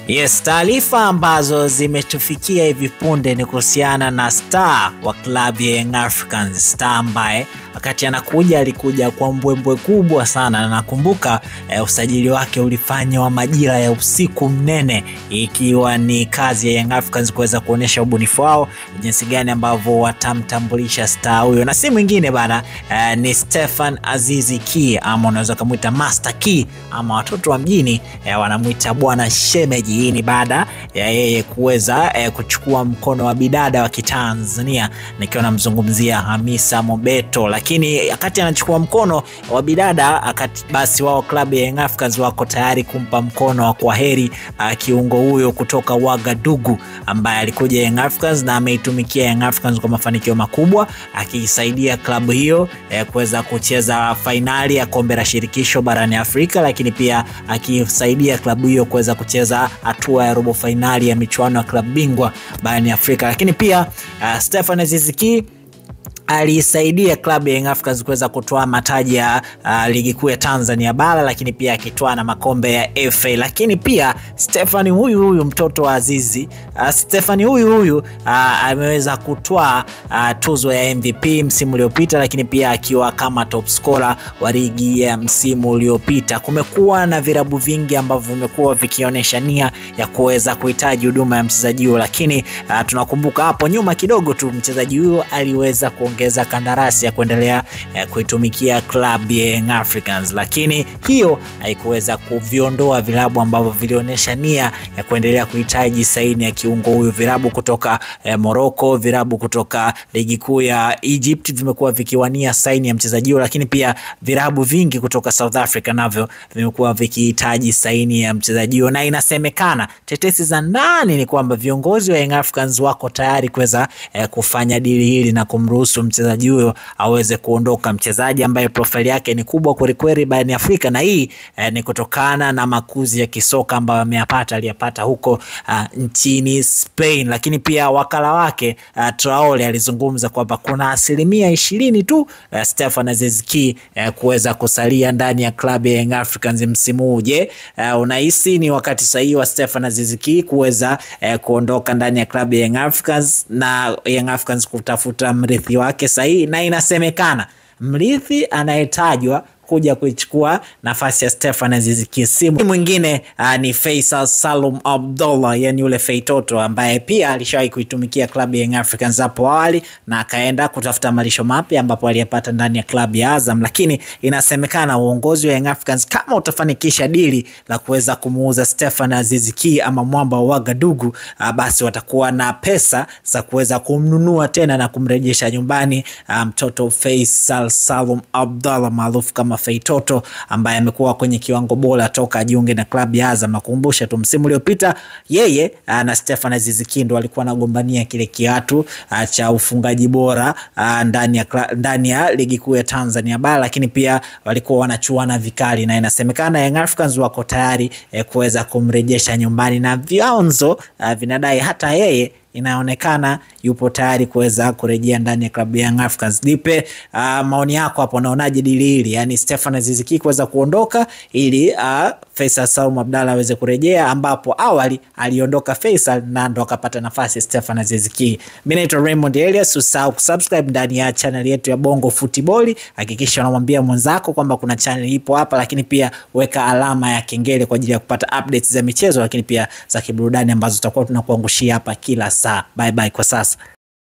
Yes, taarifa ambazo zimetufikia hivi punde ni kuhusiana na star wa klabu ya Young Africans, star ambaye wakati anakuja alikuja kwa mbwembwe kubwa sana, na nakumbuka usajili wake ulifanywa majira ya usiku mnene, ikiwa ni kazi ya Young Africans kuweza kuonesha ubunifu wao jinsi gani ambavyo watamtambulisha star huyo, na si mwingine bana ni Stephen Aziz Ki, ama unaweza kumuita Master Ki, ama watoto wa mjini wanamuita bwana shemeji. Hii ni baada ya yeye kuweza kuchukua mkono wa bidada wa Kitanzania, nikiwa namzungumzia Hamisa Mobeto. Lakini wakati anachukua mkono wa bidada, basi wao klabu ya Young Africans wako tayari kumpa mkono wa kwaheri kiungo huyo kutoka Wagadugu, ambaye alikuja Young Africans na ameitumikia Young Africans kwa mafanikio makubwa, akisaidia klabu hiyo kuweza kucheza fainali ya kombe la shirikisho barani Afrika, lakini pia akisaidia klabu hiyo kuweza kucheza hatua ya robo fainali ya michuano ya klabu bingwa barani Afrika. Lakini pia Stephen Aziz Ki alisaidia klabu ya Young Africans kuweza kutoa mataji ya ligi kuu ya Tanzania bara, lakini pia akitoa na makombe ya FA. Lakini pia Stephen huyu mtoto wa Azizi, Stephen huyu ameweza kutoa tuzo ya MVP msimu uliopita, lakini pia akiwa kama top scorer wa ligi ya msimu uliopita. Kumekuwa na virabu vingi ambavyo vimekuwa vikionyesha nia ya kuweza kuhitaji huduma ya mchezaji huyo, lakini tunakumbuka hapo nyuma kidogo tu mchezaji huyo aliweza kuongeza kandarasi ya kuendelea kuitumikia klabu ya Young Africans, lakini hiyo haikuweza kuviondoa vilabu ambavyo vilionyesha nia ya kuendelea kuhitaji saini ya kiungo huyo. Vilabu kutoka Morocco, vilabu kutoka ligi kuu ya Egypt vimekuwa vikiwania saini ya mchezaji huyo, lakini pia vilabu vingi kutoka South Africa navyo vimekuwa vikihitaji saini ya mchezaji huyo, na inasemekana tetesi za ndani ni kwamba viongozi wa Young Africans wako tayari kuweza kufanya dili hili na kumruhusu mchezaji huyo aweze kuondoka, mchezaji ambaye profile yake ni kubwa kwelikweli barani Afrika, na hii ni kutokana na makuzi ya kisoka ambayo aliyapata huko nchini Spain. Lakini pia wakala wake Traore alizungumza kwamba kuna 20% tu Stephen Aziz Ki kuweza kusalia ndani ya klabu ya Young Africans msimu huu. Je, unahisi ni wakati sahihi wa Stephen Aziz Ki kuweza kuondoka ndani ya klabu ya Young Africans na Young Africans kutafuta mrithi wake sahihi? Na inasemekana mrithi anayetajwa kuja kuichukua nafasi ya Stephen Aziz Ki simu mwingine ni Faisal Salum Abdullah, yani yule Feitoto ambaye pia alishawahi kuitumikia klabu ya Young Africans hapo awali na akaenda kutafuta malisho mapya ambapo aliyapata ndani ya klabu ya Azam. Lakini inasemekana uongozi wa Young Africans kama utafanikisha dili la kuweza kumuuza Stephen Aziz Ki ama mwamba wa Wagadugu, basi watakuwa na pesa za kuweza kumnunua tena na kumrejesha nyumbani mtoto Faisal Salum Abdullah maarufu kama Feitoto, ambaye amekuwa kwenye kiwango bora toka ajiunge na klabu ya Azam. Nakumbusha tu msimu uliopita yeye na Stephen Aziz Ki ndo walikuwa wanagombania kile kiatu cha ufungaji bora ndani ya ligi kuu ya Tanzania bara, lakini pia walikuwa wanachuana vikali, na inasemekana Young Africans wako tayari kuweza kumrejesha nyumbani, na vyanzo vinadai hata yeye inaonekana yupo tayari kuweza kurejea ndani ya klabu ya Young Africans. Nipe maoni yako hapo, unaonaje dili hili, yani Stephen Aziz Ki kuweza kuondoka ili Faisal Salum Abdullah aweze kurejea, ambapo awali aliondoka Faisal na ndo akapata nafasi Stephen Aziz Ki. Mimi naitwa Raymond Elias, usahau kusubscribe ndani ya channel yetu ya Bongo Football. Hakikisha unamwambia mwenzako kwamba kuna channel ipo hapa, lakini pia weka alama ya kengele kwa ajili ya kupata updates za michezo, lakini pia za kiburudani ambazo tutakuwa tunakuangushia hapa kila saa. Bye bye kwa sasa.